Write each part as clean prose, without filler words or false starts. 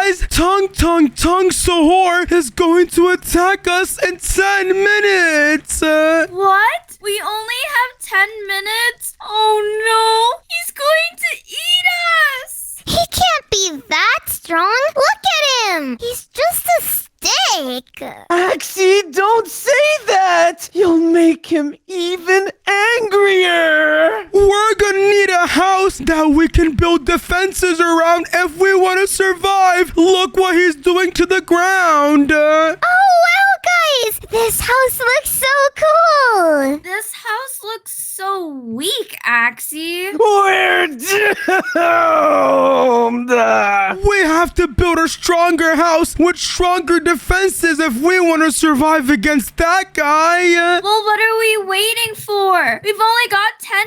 guys, Tung Tung Tung Sahur is going to attack us in 10 minutes. What? We only have 10 minutes? Oh no, he's going to eat us! He can't be that strong. Look at him. He's just a stick. Axy, don't say that! You'll make him even angrier! We're gonna need a house that we can build defenses around if we want to survive. Look what he's doing to the ground. Oh, wow, guys. This house looks so cool. This house looks so weak, Axy. We're doomed! We have to build a stronger house with stronger defenses if we want to survive against that guy. Well, what are we waiting for? We've only got 10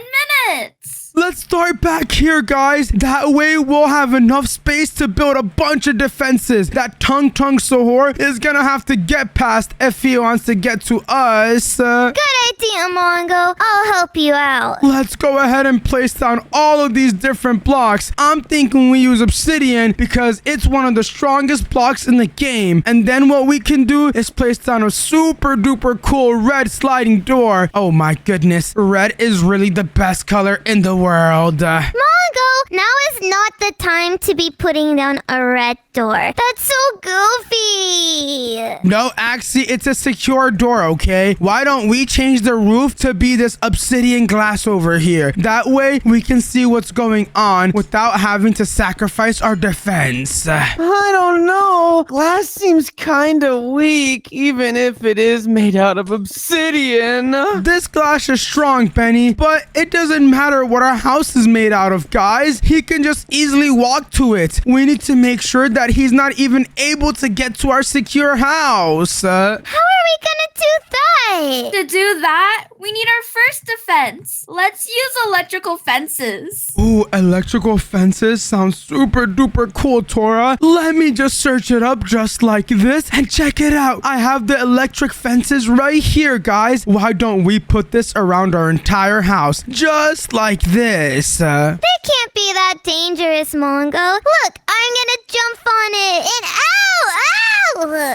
minutes. Let's start back here, guys. That way we'll have enough space to build a bunch of defenses that Tung Tung Sahur is gonna have to get past if he wants to get to us. Good idea, Mongo. I'll help you out. Let's go ahead and place down all of these different blocks. I'm thinking we use obsidian because it's one of the strongest blocks in the game. And then what we can do is place down a super duper cool red sliding door. Oh my goodness. Red is really the best color in the world. Mongo, now is not the time to be putting down a red door. That's so goofy. No, Axy, it's a secure door, okay? Why don't we change the roof to be this obsidian glass over here? That way, we can see what's going on without having to sacrifice our defense. I don't know. Glass seems kinda weak, even if it is made out of obsidian. This glass is strong, Benny, but it doesn't matter what our house is made out of, guys. He can just easily walk to it. We need to make sure that he's not even able to get to our secure house. How are we gonna do that? To do that, we need our first defense. Let's use electrical fences. Ooh, electrical fences sounds super duper cool, Tora. Let me just search it up just like this and check it out. I have the electric fences right here, guys. Why don't we put this around our entire house just like this? They can't be that dangerous, Mongo. Look, I'm gonna jump on it and ow!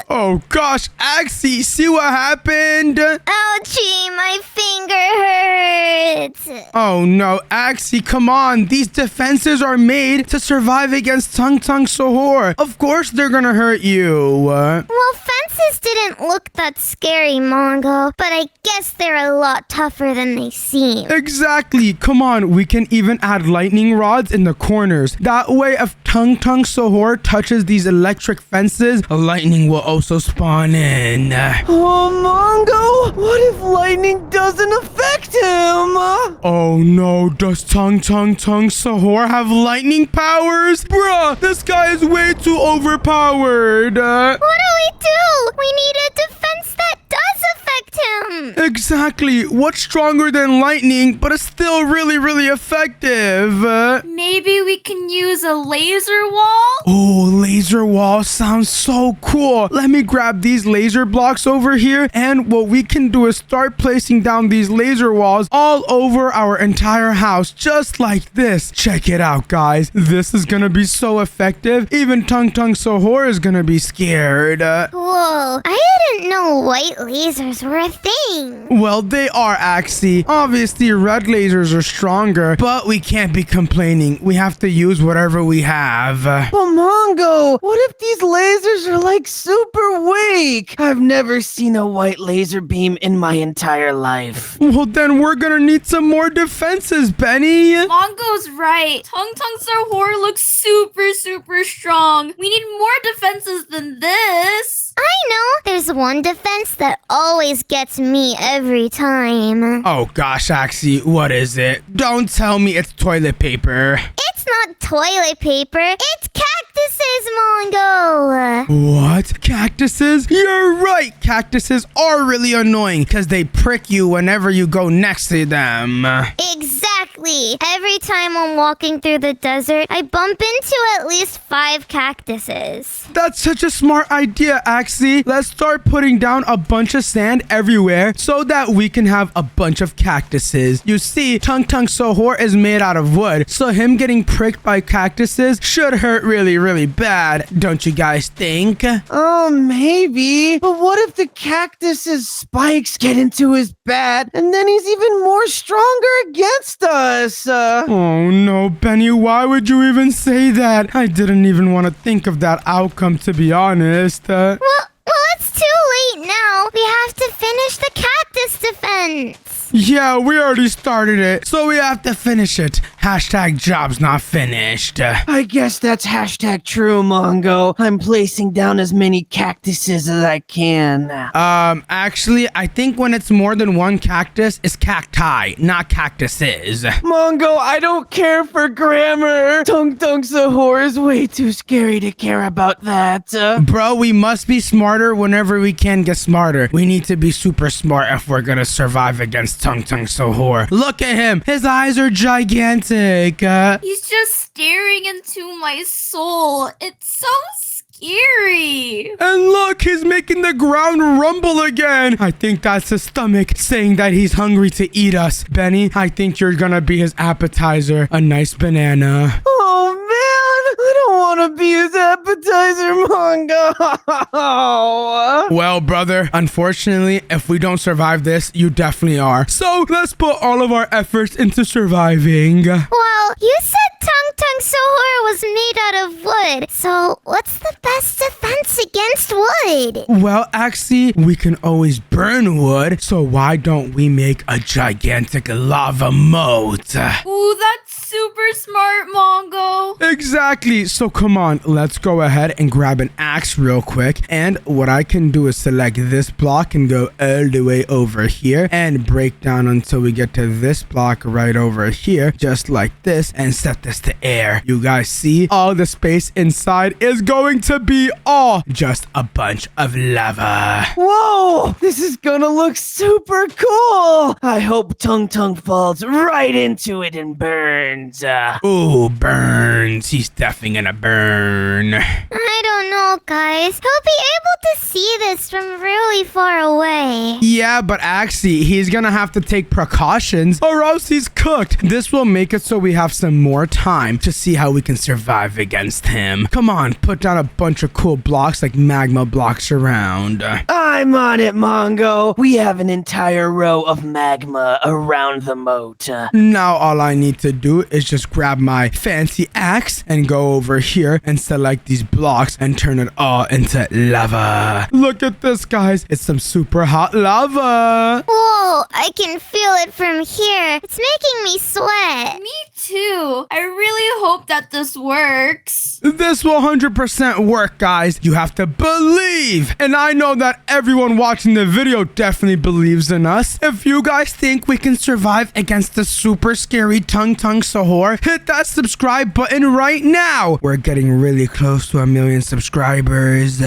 Oh gosh, Axy, see what happened? Ouchie, my finger hurts. Oh no, Axy, come on. These defenses are made to survive against Tung Tung Sahur. Of course they're gonna hurt you. Well, fences didn't look that scary, Mongo, but I guess they're a lot tougher than they seem. Exactly. Come on, we can even add lightning rods in the corners. That way, if Tung Tung Sahur touches these electric fences, lightning will also spawn in. Oh, Mongo! What if lightning doesn't affect him? Oh no, does Tung Tung Tung Sahur have lightning powers? Bruh, this guy is way too overpowered. What do we do? We need a defense that does affect him. Exactly. What's stronger than lightning, but it's still really, really effective? Maybe we can use a laser wall? Oh, laser wall sounds so cool. Let me grab these laser blocks over here, and what we can do is start placing down these laser walls all over our entire house, just like this. Check it out, guys. This is gonna be so effective. Even Tung Tung Sahur is gonna be scared. Whoa, I didn't know white lasers were a thing. Well, they are, Axy. Obviously, red lasers are stronger, but we can't be complaining. We have to use whatever we have. But Mongo, what if these lasers are like super weak? I've never seen a white laser beam in my entire life. Well, then we're gonna need some more defenses, Benny. Mongo's right. Tung Tung Sahur looks super, super strong. We need more defenses than this. I know. There's one defense that always gets me every time. Oh gosh, Axy, what is it? Don't tell me it's toilet paper. It's not toilet paper. It's cactuses, Mongo. What? Cactuses? You're right. Cactuses are really annoying because they prick you whenever you go next to them. Exactly. Exactly. Every time I'm walking through the desert, I bump into at least 5 cactuses. That's such a smart idea, Axy. Let's start putting down a bunch of sand everywhere so that we can have a bunch of cactuses. You see, Tung Tung Sahur is made out of wood, so him getting pricked by cactuses should hurt really, really bad. Don't you guys think? Oh, maybe. But what if the cactus's spikes get into his bat and then he's even more stronger against us? Oh no, Benny, why would you even say that? I didn't even want to think of that outcome, to be honest. Well, it's too late now. We have to finish the cactus defense. Yeah, we already started it, so we have to finish it. Hashtag job's not finished. I guess that's hashtag true, Mongo. I'm placing down as many cactuses as I can. Actually, I think when it's more than one cactus, it's cacti, not cactuses. Mongo, I don't care for grammar. Tung Tung Sahur is way too scary to care about that. Bro, we must be smarter whenever we can get smarter. We need to be super smart if we're gonna survive against Tung Tung Sahur. Look at him. His eyes are gigantic. He's just staring into my soul. It's so scary. And look, he's making the ground rumble again. I think that's his stomach saying that he's hungry to eat us. Benny, I think you're gonna be his appetizer. A nice banana. Oh, man. I don't want to be his appetizer, Mongo. Well, brother, unfortunately, if we don't survive this, you definitely are. So let's put all of our efforts into surviving. Well, you said Tung Tung Sahur was made out of wood. So what's the best defense against wood? Well, Axy, we can always burn wood, so why don't we make a gigantic lava moat? Ooh, that's super smart, Mongo. Exactly. So come on, let's go ahead and grab an axe real quick. And what I can do is select this block and go all the way over here and break down until we get to this block right over here, just like this, and set this to air. You guys see? All the space inside is going to be all just a bunch of lava. Whoa, this is gonna look super cool. I hope Tung Tung falls right into it and burns. Ooh, burns. He's definitely gonna burn. I don't know, guys. He'll be able to see this from really far away. Yeah, but Axy, he's gonna have to take precautions or else he's cooked. This will make it so we have some more time to see how we can survive against him. Come on, put down a bunch of cool blocks like magma blocks around. I'm on it, Mongo. We have an entire row of magma around the moat. Now all I need to do is just grab my fancy axe and go over here and select these blocks and turn it all into lava. Look at this, guys. It's some super hot lava. Whoa, I can feel it from here. It's making me sweat. Me too. I really hope that this works. This will 100% work, guys. You have to believe. And I know that everyone watching the video definitely believes in us. If you guys think we can survive against the super scary Tung Tung Sahur, hit that subscribe button right now. We're getting really close to 1 million subscribers.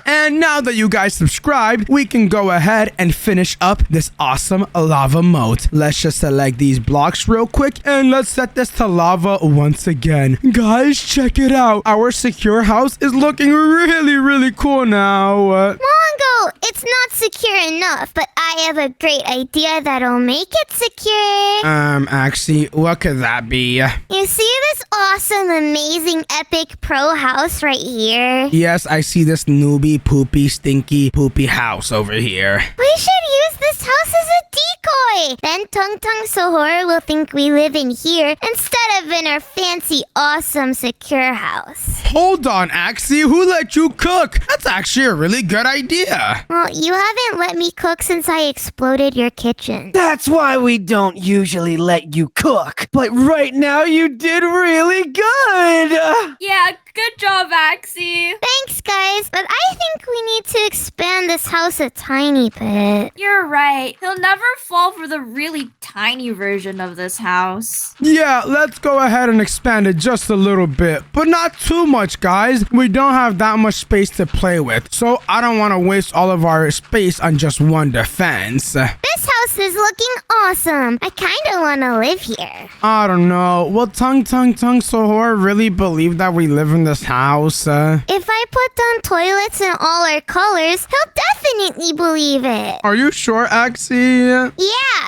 And now that you guys subscribed, we can go ahead and finish up this awesome lava moat. Let's just select these blocks real quick and let's set this to lava once again. Guys, check it out. Our secure house is looking really, really cool now. Mongo, it's not secure enough, but I have a great idea that'll make it secure. Actually, what could that be? You see this awesome, amazing, epic pro house right here? Yes, I see this newbie, poopy, stinky, poopy house over here. We should use this house as a decoy. Then Tung Tung Sahur will think we live in here instead of in our fancy, awesome, secure house. Hold on, Axy. Who let you cook? That's actually a really good idea. Well, you haven't let me cook since I exploded your kitchen. That's why we don't usually let you cook. But right now you did really good. Yeah, good job, Axy. Thank Thanks, guys, but I think we need to expand this house a tiny bit. You're right. He'll never fall for the really tiny version of this house. Yeah, let's go ahead and expand it just a little bit, but not too much, guys. We don't have that much space to play with, so I don't want to waste all of our space on just one defense. This house is looking awesome. I kind of want to live here. I don't know. Will Tung Tung Tung Sahur really believe that we live in this house? If I put down toilets in all our colors, he'll definitely believe it. Are you sure, Axy? Yeah,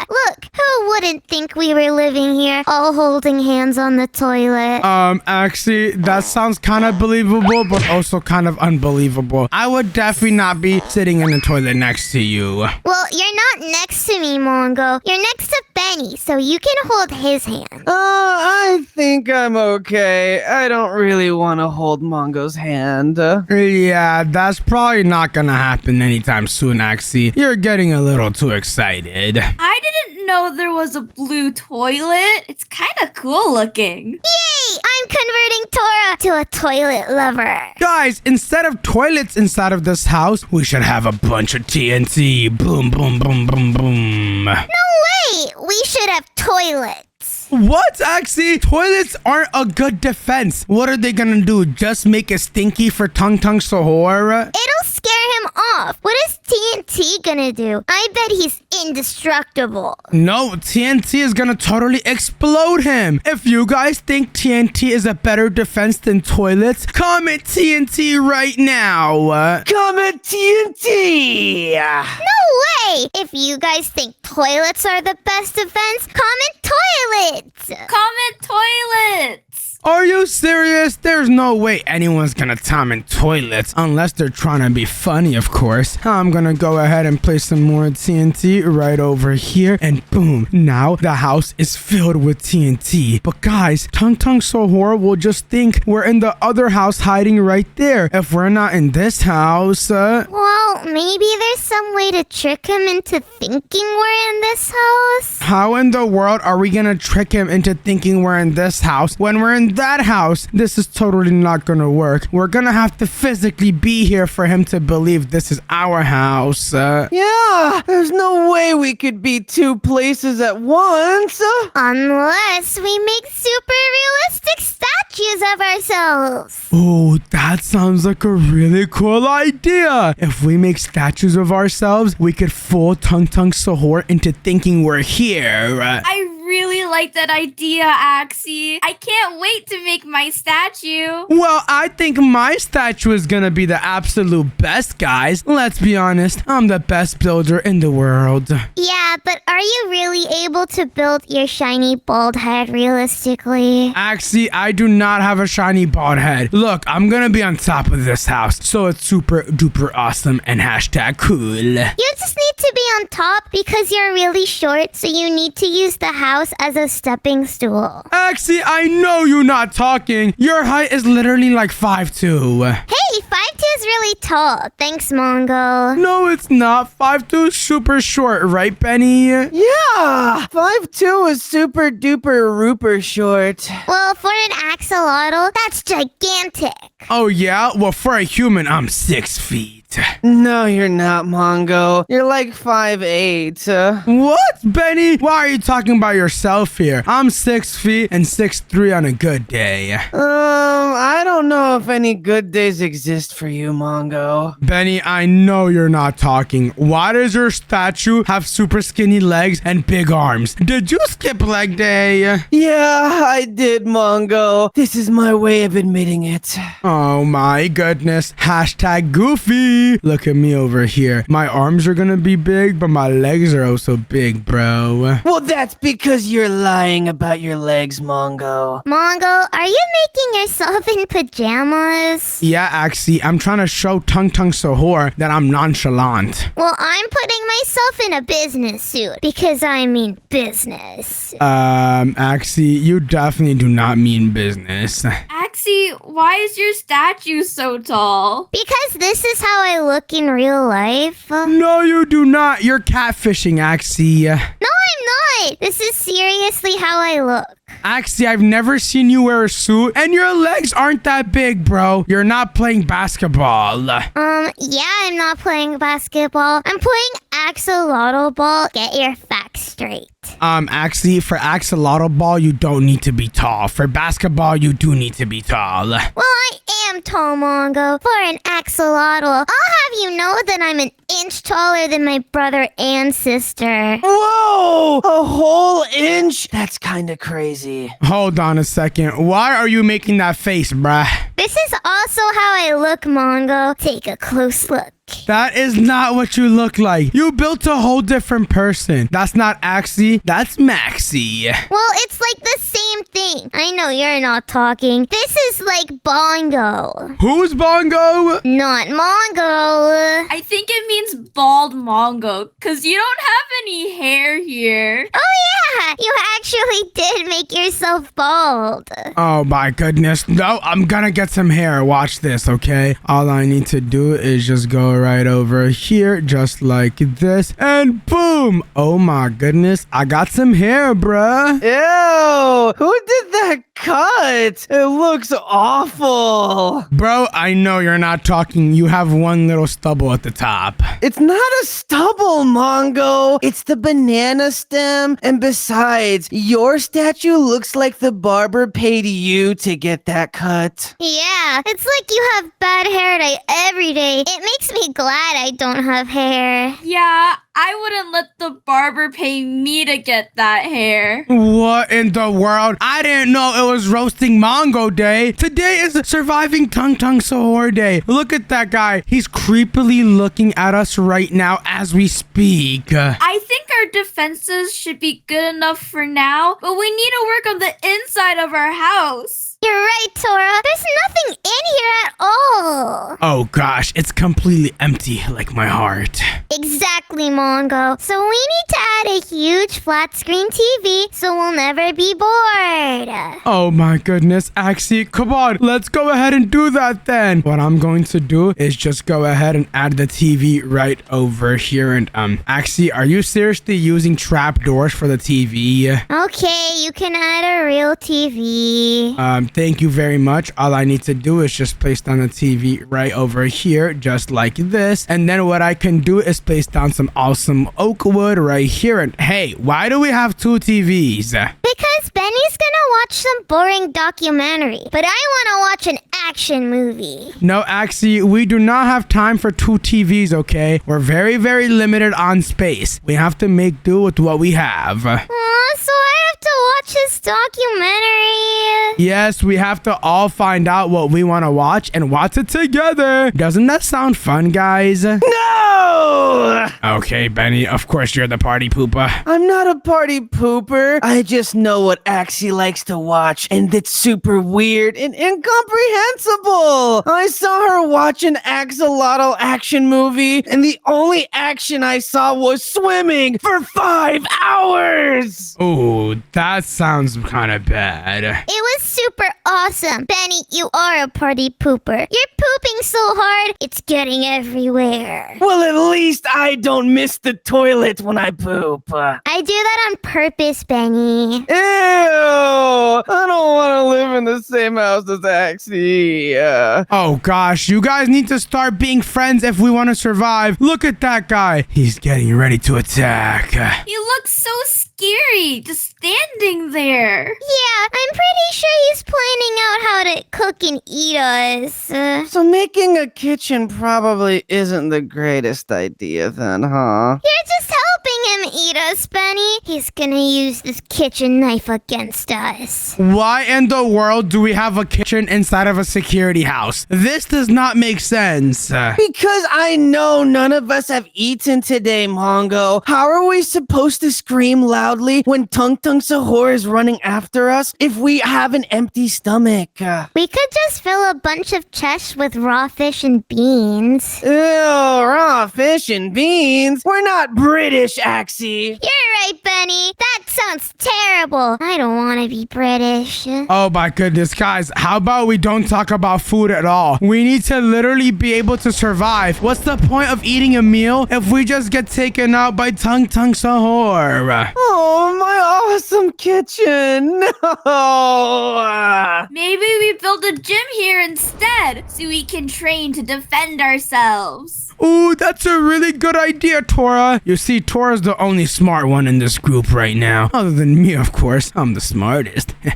look, who wouldn't think we were living here, all holding hands on the toilet? Axy, that sounds kind of believable, but also kind of unbelievable. I would definitely not be sitting in the toilet next to you. Well, you're not next to me, Mongo. You're next to Benny, so you can hold his hand. I think I'm okay. I don't really want to hold Mongo's hand. Yeah, that's probably not gonna happen anytime soon, Axy. You're getting a little too excited. I didn't know there was a blue toilet. It's kind of cool looking. Yay! I'm converting Tora to a toilet lover. Guys, instead of toilets inside of this house, we should have a bunch of TNT. Boom, boom, boom, boom, boom. No way! We should have toilets. What, Axy? Toilets aren't a good defense. What are they gonna do? Just make it stinky for Tung Tung Sahur? It'll scare him off. What is TNT gonna do? I bet he's indestructible. No, TNT is gonna totally explode him. If you guys think TNT is a better defense than toilets, comment TNT right now. Comment TNT! No way! If you guys think toilets are the best defense, comment toilets. Comment toilets. Are you serious? There's no way anyone's gonna comment toilets unless they're trying to be funny, of course. I'm gonna go ahead and place some more TNT right over here, and boom, now the house is filled with TNT. But guys, Tung Tung Sahur will just think we're in the other house hiding right there if we're not in this house. Well, maybe there's some way to trick him into thinking we're in this house. How in the world are we gonna trick him into thinking we're in this house when we're in that house? This is totally not gonna work. We're gonna have to physically be here for him to believe this is our house. Yeah, there's no way we could be two places at once. Unless we make super realistic statues of ourselves. Oh, that sounds like a really cool idea. If we make statues of ourselves, we could fool Tung Tung Sahur into thinking we're here. I really like that idea, Axy. I can't wait to make my statue. Well, I think my statue is gonna be the absolute best, guys. Let's be honest, I'm the best builder in the world. Yeah, but are you really able to build your shiny bald head realistically? Axy, I do not have a shiny bald head. Look, I'm gonna be on top of this house, so it's super duper awesome and hashtag cool. You just need to be on top because you're really short, so you need to use the house as a stepping stool. Axy, I know you're not talking. Your height is literally like 5'2". Hey, 5'2" is really tall. Thanks, Mongo. No, it's not. 5'2" is super short, right, Benny? Yeah, 5'2" is super duper rooper short. Well, for an axolotl, that's gigantic. Oh, yeah? Well, for a human, I'm 6 feet. No, you're not, Mongo. You're like 5'8". What, Benny? Why are you talking about yourself here? I'm 6 feet and 6'3" on a good day. I don't know if any good days exist for you, Mongo. Benny, I know you're not talking. Why does your statue have super skinny legs and big arms? Did you skip leg day? Yeah, I did, Mongo. This is my way of admitting it. Oh my goodness. Hashtag goofy. Look at me over here. My arms are gonna be big, but my legs are also big, bro. Well, that's because you're lying about your legs, Mongo. Mongo, are you making yourself in pajamas? Yeah, Axy, I'm trying to show Tung Tung Sahur that I'm nonchalant. Well, I'm putting myself in a business suit because I mean business. Axy, you definitely do not mean business. Axy, why is your statue so tall? Because this is how I look in real life. No, you do not. You're catfishing, Axy. No, I'm not. This is seriously how I look. Axie, I've never seen you wear a suit, and your legs aren't that big, bro. You're not playing basketball. Yeah, I'm not playing basketball. I'm playing axolotl ball. Get your facts straight. Axie, for axolotl ball, you don't need to be tall. For basketball, you do need to be tall. Well, I am tall, Mongo. For an axolotl, I'll have you know that I'm an inch taller than my brother and sister. Whoa! A whole inch? That's kind of crazy. Hold on a second. Why are you making that face, bruh? This is also how I look, Mongo. Take a close look. That is not what you look like. You built a whole different person. That's not Axie. That's Maxie. Well, it's like the same thing. I know you're not talking. This is like Bongo. Who's Bongo? Not Mongo. I think it means bald Mongo, because you don't have any hair here. Oh yeah, you actually did make yourself bald. Oh my goodness. No, I'm gonna get some hair. Watch this, okay? All I need to do is just go right over here, just like this, and boom! Oh my goodness, I got some hair, bruh. Ew! Who did that cut? It looks awful. Bro, I know you're not talking. You have one little stubble at the top. It's not a stubble, Mongo. It's the banana stem. And besides, your statue looks like the barber paid you to get that cut. Yeah, it's like you have bad hair day every day. It makes me glad I don't have hair. Yeah, I wouldn't let the barber pay me to get that hair. What in the world? I didn't know it was roasting Mongo day. Today is surviving Tung Tung Sahur day. Look at that guy. He's creepily looking at us right now as we speak. I think our defenses should be good enough for now, but we need to work on the inside of our house. You're right, Tora. There's nothing in here at all. Oh gosh, it's completely empty like my heart. Exactly, Mongo. So we need to add a huge flat screen TV so we'll never be bored. Oh my goodness, Axie, come on, let's go ahead and do that then. What I'm going to do is just go ahead and add the TV right over here. And Axie, are you seriously using trap doors for the TV? Okay, you can add a real TV. Thank you very much. All I need to do is just place down the TV right over here, just like this. And then what I can do is place down some awesome oak wood right here. And hey, why do we have two TVs? Because Benny's gonna watch some boring documentary, but I wanna watch an action movie. No, Axie, we do not have time for two TVs, okay? We're very, very limited on space. We have to make do with what we have. So I have to watch this documentary. Yes, we have to all find out what we want to watch and watch it together. Doesn't that sound fun, guys? No! Okay, Benny, of course you're the party pooper. I'm not a party pooper. I just know what Axie likes to watch, and it's super weird and incomprehensible. I saw her watch an axolotl action movie, and the only action I saw was swimming for 5 hours. Oh, that sounds kind of bad. It was super awesome. Benny, you are a party pooper. You're pooping so hard, it's getting everywhere. Well, at least I don't miss the toilet when I poop. I do that on purpose, Benny. Ew! I don't want to live in the same house as Axie. Oh gosh, you guys need to start being friends if we want to survive. Look at that guy. He's getting ready to attack. He looks so scary, just standing there. Yeah, I'm pretty sure he's planning out how to cook and eat us. So making a kitchen probably isn't the greatest idea then, huh? You're just helping him eat us, Benny. He's gonna use this kitchen knife against us. Why in the world do we have a kitchen inside of a security house? This does not make sense. Because I know none of us have eaten today, Mongo. How are we supposed to scream loudly when Tung Tung Sahur is running after us if we have an empty stomach? We could just fill a bunch of chests with raw fish and beans. Ew, raw fish and beans? We're not British, Axy. You're right, Benny. That sounds terrible. I don't want to be British. Oh my goodness, guys. How about we don't talk about food at all? We need to literally be able to survive. What's the point of eating a meal if we just get taken out by Tung Tung Sahur? Oh, my awesome kitchen. No. Maybe we build a gym here instead so we can train to defend ourselves. Ooh, that's a really good idea, Tora. You see, Tora's the only smart one in this group right now. Other than me, of course. I'm the smartest. I'm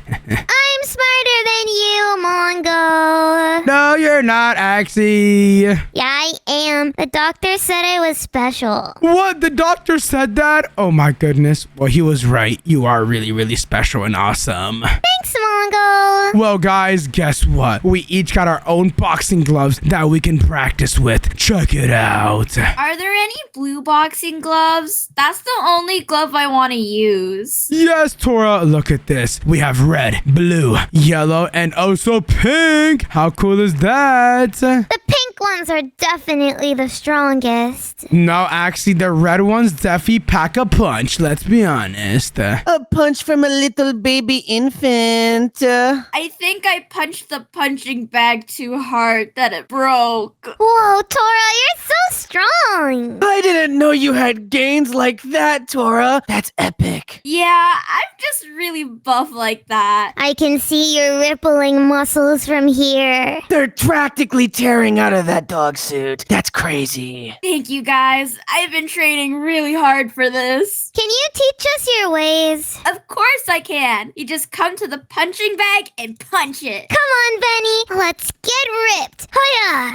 smarter than you, Mongo. No, you're not, Axy. Yeah, I am. The doctor said I was special. What? The doctor said that? Oh my goodness. Well, he was right. You are really, really special and awesome. Thanks, Mongo. Well, guys, guess what? We each got our own boxing gloves that we can practice with. Check it out. Are there any blue boxing gloves? That's the only glove I want to use. Yes, Tora, look at this. We have red, blue, yellow, and also pink. How cool is that? The pink ones are definitely the strongest. No, actually, the red ones definitely pack a punch. Let's be honest. A punch from a little baby infant. I think I punched the punching bag too hard that it broke. Whoa, Tora, you're so strong. I didn't know you had gains like that, Tora. That's epic. Yeah, I'm just really buff like that. I can see your rippling muscles from here. They're practically tearing out of that dog suit. That's crazy. Thank you guys. I've been training really hard for this. Can you teach us your ways? Of course I can. You just come to the punching bag and punch it. Come on, Benny. Let's get ripped. Hiya!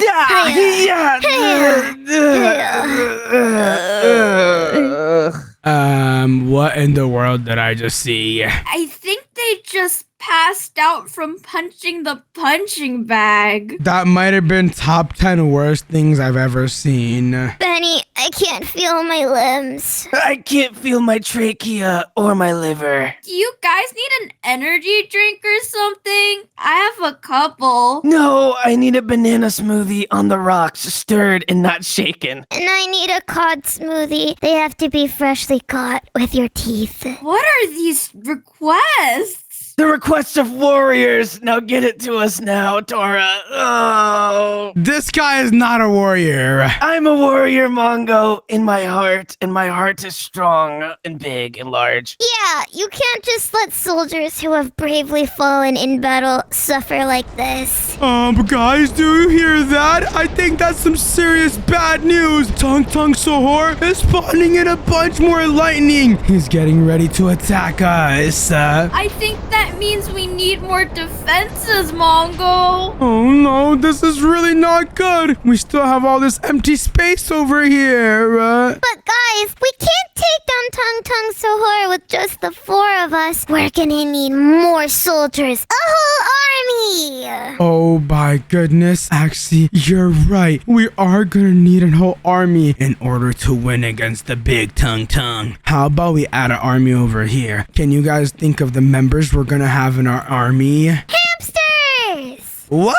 What in the world did I just see? I think they just passed out from punching the punching bag. That might have been top 10 worst things I've ever seen. Benny, I can't feel my limbs. I can't feel my trachea or my liver. Do you guys need an energy drink or something? I have a couple. No, I need a banana smoothie on the rocks, stirred and not shaken. And I need a cod smoothie. They have to be freshly caught with your teeth. What are these requests? The requests of warriors. Now get it to us now, Tora. Oh. This guy is not a warrior. I'm a warrior, Mongo, in my heart, and my heart is strong and big and large. Yeah, you can't just let soldiers who have bravely fallen in battle suffer like this. Guys, do you hear that? I think that's some serious bad news. Tung Tung Sahur is spawning in a bunch more lightning. He's getting ready to attack us. I think that means we need more defenses, Mongo. Oh no, this is really not good. We still have all this empty space over here. But guys, we can't take down Tung Tung Sahur with just the 4 of us. We're gonna need more soldiers. A whole army! Oh my goodness, Axy, you're right. We are gonna need a whole army in order to win against the big Tung Tung. How about we add an army over here? Can you guys think of the members we're gonna have in our army? Hamsters! What?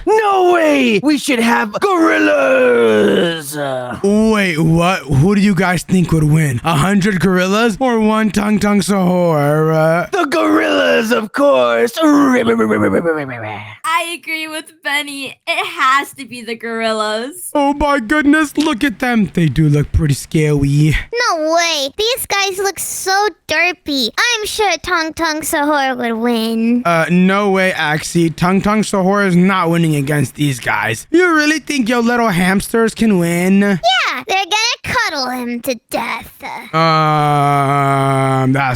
No way! We should have gorillas! Wait, what? Who do you guys think would win? 100 gorillas or 1 Tung Tung Sahur? The gorillas, of course! I agree with Benny. It has to be the gorillas. Oh my goodness, look at them. They do look pretty scary. No way! These guys look so derpy. I'm sure Tung Tung Sahur would win. No way, Axy. Tung Tung Sahur is not winning against these guys. You really think your little hamsters can win? Yeah, they're gonna cuddle him to death. That's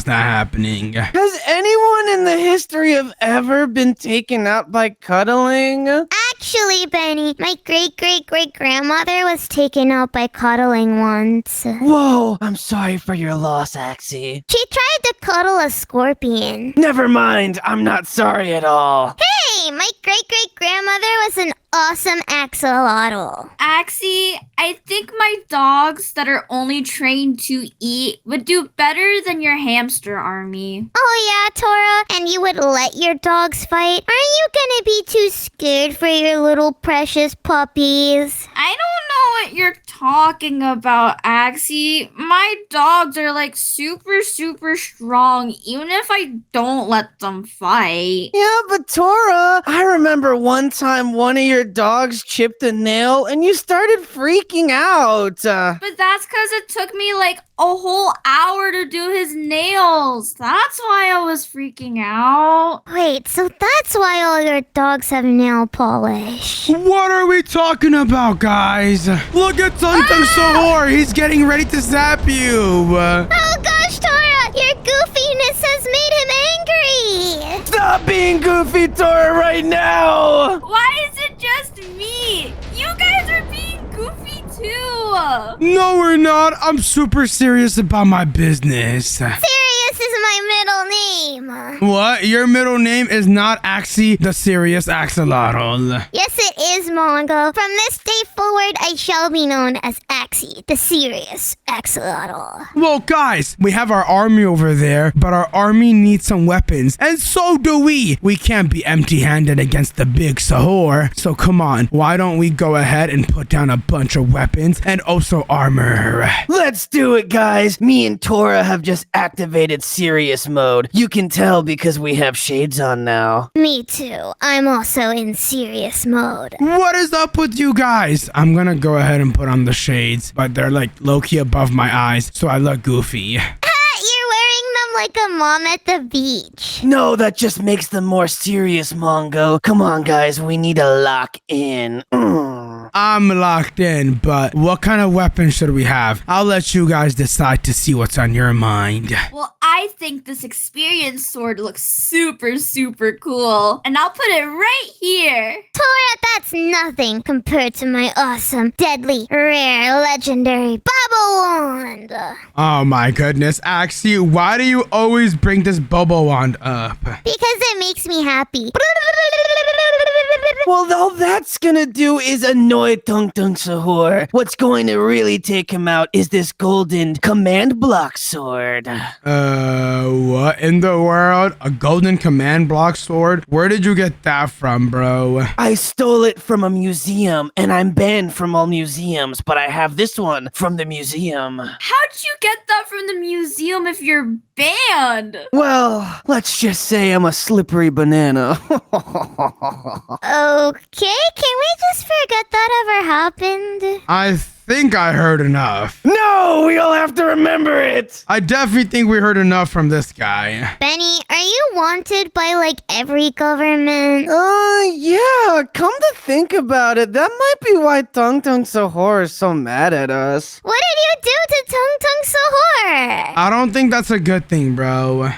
not happening. Has anyone in the history of ever been taken out by cuddling? Actually, Benny, my great-great-great-grandmother was taken out by cuddling once. Whoa, I'm sorry for your loss, Axy. She tried to cuddle a scorpion. Never mind, I'm not sorry at all. Hey, my great-great-grandmother was an awesome axolotl. Axie, I think my dogs that are only trained to eat would do better than your hamster army. Oh yeah, Tora? And you would let your dogs fight? Aren't you gonna be too scared for your little precious puppies? I don't know what you're talking about, Axie. My dogs are like super strong, even if I don't let them fight. Yeah, but Tora, I remember one time one of your dogs chipped a nail and you started freaking out. But that's because it took me like a whole hour to do his nails. That's why I was freaking out. Wait, so that's why all your dogs have nail polish. What are we talking about, guys? Look at Tung Tung Sahur. He's getting ready to zap you. Oh gosh, Tora, your goofiness has made him angry. Stop being goofy, Tora, right now! Why is it just me? You guys are being goofy too. No, we're not. I'm super serious about my business. Sirius is my middle name. What? Your middle name is not Axy the Serious Axolotl. Yes, it is, Mongo. From this day forward, I shall be known as Axy, the serious axolotl. Well, guys, we have our army over there, but our army needs some weapons, and so do we. We can't be empty-handed against the big Sahur. So come on, why don't we go ahead and put down a bunch of weapons and also armor? Let's do it, guys. Me and Tora have just activated serious mode. You can tell because we have shades on now. Me too. I'm also in serious mode. What is up with you guys? I'm gonna go ahead and put on the shades, but they're like low-key above my eyes, so I look goofy. You're wearing them like a mom at the beach. No, that just makes them more serious, Mongo. Come on, guys. We need to lock in. I'm locked in, but what kind of weapon should we have? I'll let you guys decide to see what's on your mind. Well, I think this experience sword looks super cool. And I'll put it right here. Tora, that's nothing compared to my awesome, deadly, rare, legendary bubble wand. Oh my goodness, Axie, why do you always bring this bubble wand up? Because it makes me happy. Well, all that's gonna do is annoy Tung Tung Sahur. What's going to really take him out is this golden command block sword. What in the world? A golden command block sword? Where did you get that from, bro? I stole it from a museum, and I'm banned from all museums, but I have this one from the museum. How'd you get that from the museum if you're banned? Well, let's just say I'm a slippery banana. Okay, can we just forget that ever happened? I think I heard enough. No, we all have to remember it. I definitely think we heard enough from this guy. Benny, are you wanted by like every government? Yeah, come to think about it, that might be why Tung Tung Sahur is so mad at us. What did you do to Tung Tung Sahur? I don't think that's a good thing, bro.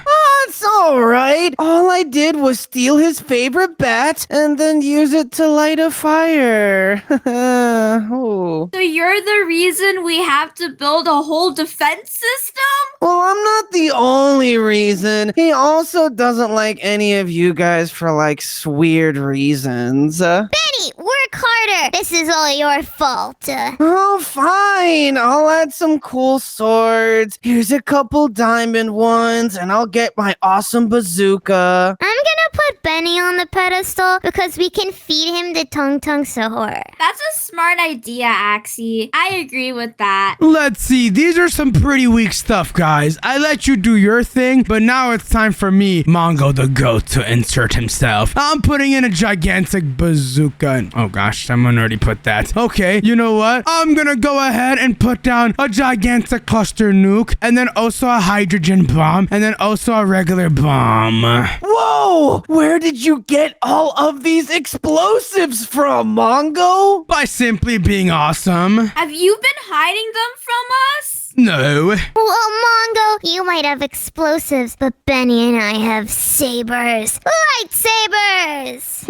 It's alright. All I did was steal his favorite bat and then use it to light a fire. Oh. So you're the reason we have to build a whole defense system? Well, I'm not the only reason. He also doesn't like any of you guys for like weird reasons. Benny, work harder. This is all your fault. Oh, fine. I'll add some cool swords. Here's a couple diamond ones, and I'll get my awesome bazooka. I'm gonna put Benny on the pedestal because we can feed him the Tung Tung Sahur. That's a smart idea, Axie. I agree with that. Let's see, these are some pretty weak stuff, guys. I let you do your thing, but now it's time for me, Mongo the Goat, to insert himself. I'm putting in a gigantic bazooka. Oh gosh, someone already put that. Okay, you know what? I'm gonna go ahead and put down a gigantic cluster nuke, and then also a hydrogen bomb, and then also a regular bomb. Whoa! Where did you get all of these explosives from, Mongo? By simply being awesome. Have you been hiding them from us? No. Well, Mongo, you might have explosives, but Benny and I have sabers. Lightsabers!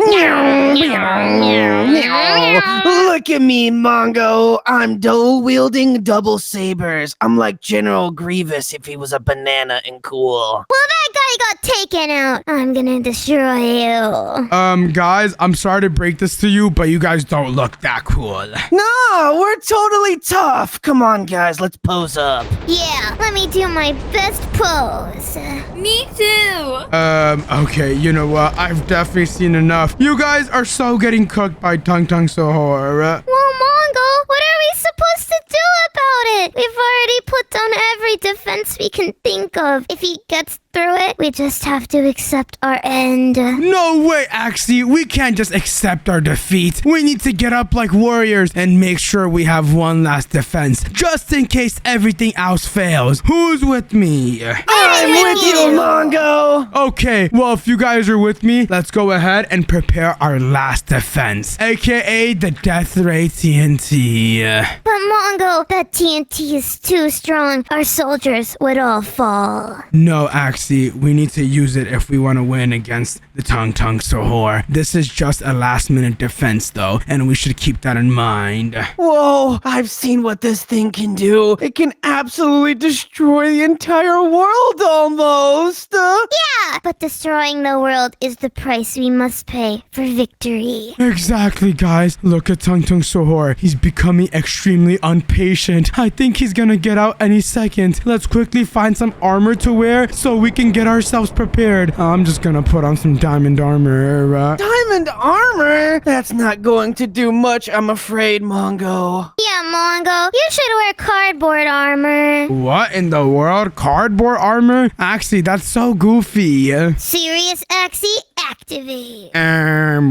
Look at me, Mongo. I'm dual-wielding double sabers. I'm like General Grievous if he was a banana and cool. Well, that guy I got taken out. I'm gonna destroy you. Guys, I'm sorry to break this to you, but you guys don't look that cool. No, we're totally tough. Come on, guys, let's pose up. Yeah, let me do my best pose. Me too. Okay, you know what? I've definitely seen enough. You guys are so getting cooked by Tung Tung Sahur. Well, Mongo, what are we supposed to do about it? We've already put down every defense we can think of. If he gets through it, we just have to accept our end. No way, Axy. We can't just accept our defeat. We need to get up like warriors and make sure we have one last defense, just in case everything else fails. Who's with me? I'm with you, Mongo. Okay, well, if you guys are with me, let's go ahead and prepare our last defense, aka the Death Ray TNT. But Mongo, that TNT is too strong. Our soldiers would all fall. No, Axy, we need to use it if we want to win against the Tung Tung Sahur. This is just a last-minute defense, though, and we should keep that in mind. Whoa, I've seen what this thing can do. It can absolutely destroy the entire world almost. Yeah, but destroying the world is the price we must pay for victory. Exactly, guys. Look at Tung Tung Sahur. He's becoming extremely impatient. I think he's gonna get out any second. Let's quickly find some armor to wear so we can get ourselves prepared. I'm just gonna put on some diamond armor. Diamond armor? That's not going to do much, I'm afraid, Mongo. Yeah, Mongo, you should wear cardboard armor. What in the world? Cardboard armor? Actually, that's so goofy. Serious Axy, activate.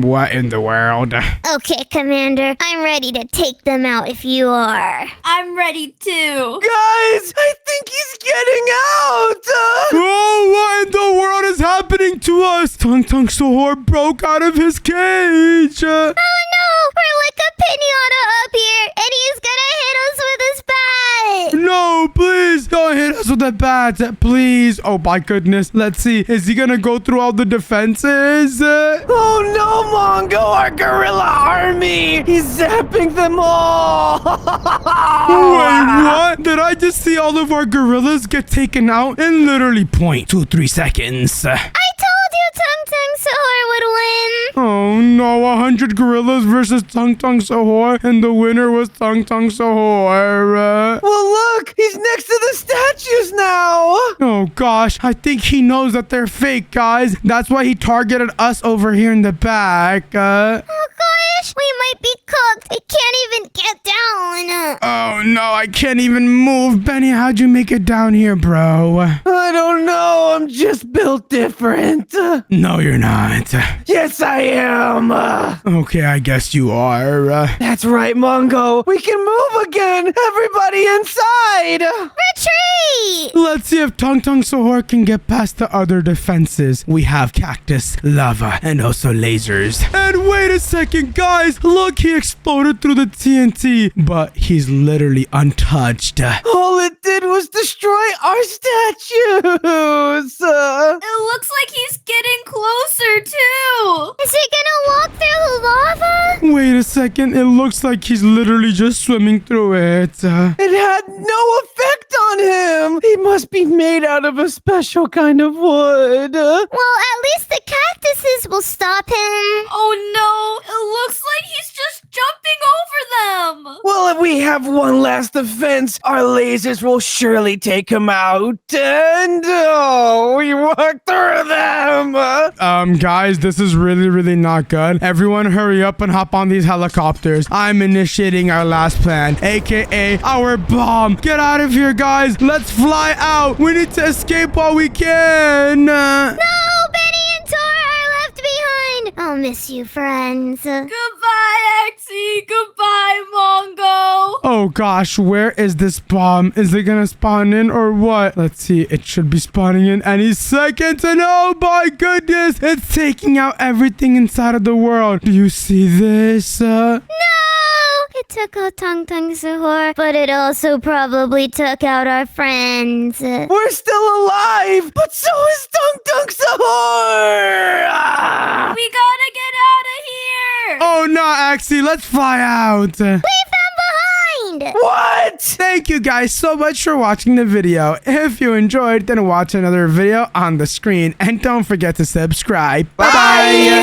What in the world? Okay, Commander, I'm ready to take them out if you are. I'm ready too. Guys, I think he's getting out. Oh, what in the world is happening to us? Tung Tung Sahur broke out of his cage. Oh no, we're like a pinata up here, and he's gonna hit us with his bat. No, please don't hit us with the bat, please. Oh my goodness. Let's see. Is he gonna go through all the defenses? Oh no, Mongo, our gorilla army! He's zapping them all! Wait, what? Did I just see all of our gorillas get taken out in literally 0.23 seconds? I told you Tung Tung Sahur would win. Oh no, 100 gorillas versus Tung Tung Sahur, and the winner was Tung Tung Sahur. Well, look, he's next to the statues now! Oh gosh, I think he knows that they're fake, guys. That's why he targeted us over here in the back. Oh gosh, we might be cooked. We can't even get down. Oh no, I can't even move. Benny, how'd you make it down here, bro? I don't know, I'm just built different. No, you're not. Yes, I am. Okay, I guess you are. That's right, Mongo. We can move again. Everybody inside. Retreat! Let's see if Tung Tung Sahur can get past the other defenses. We have cactus, lava, and also lasers. And wait a second, guys. Look, he exploded through the TNT, but he's literally untouched. All it did was destroy our statues. It looks like he's getting closer too. Is he gonna walk through the lava? Wait a second. It looks like he's literally just swimming through it. It had no effect on him. He must be made out of a special kind of wood. Well, at least the cactuses will stop him. Oh no, it looks like he's just jumping over them. Well, if we have one last defense, our lasers will surely take him out. And we walk through them. Guys, this is really not good. Everyone hurry up and hop on these helicopters. I'm initiating our last plan, aka our bomb. Get out of here, guys. Let's fly out. We need to escape while we can. No, Benny and Tora are left behind. I'll miss you, friends. Goodbye, Axy. Goodbye, Mongo. Oh gosh, where is this bomb? Is it gonna spawn in or what? Let's see. It should be spawning in any second. And oh my goodness, it's taking out everything inside of the world. Do you see this? No! It took out Tung Tung Sahur, but it also probably took out our friends. We're still alive, but so is Tung Tung Sahur. We gotta get out of here. Oh no, Axy, let's fly out. Leave them behind! What? Thank you guys so much for watching the video. If you enjoyed, then watch another video on the screen. And don't forget to subscribe. Bye-bye.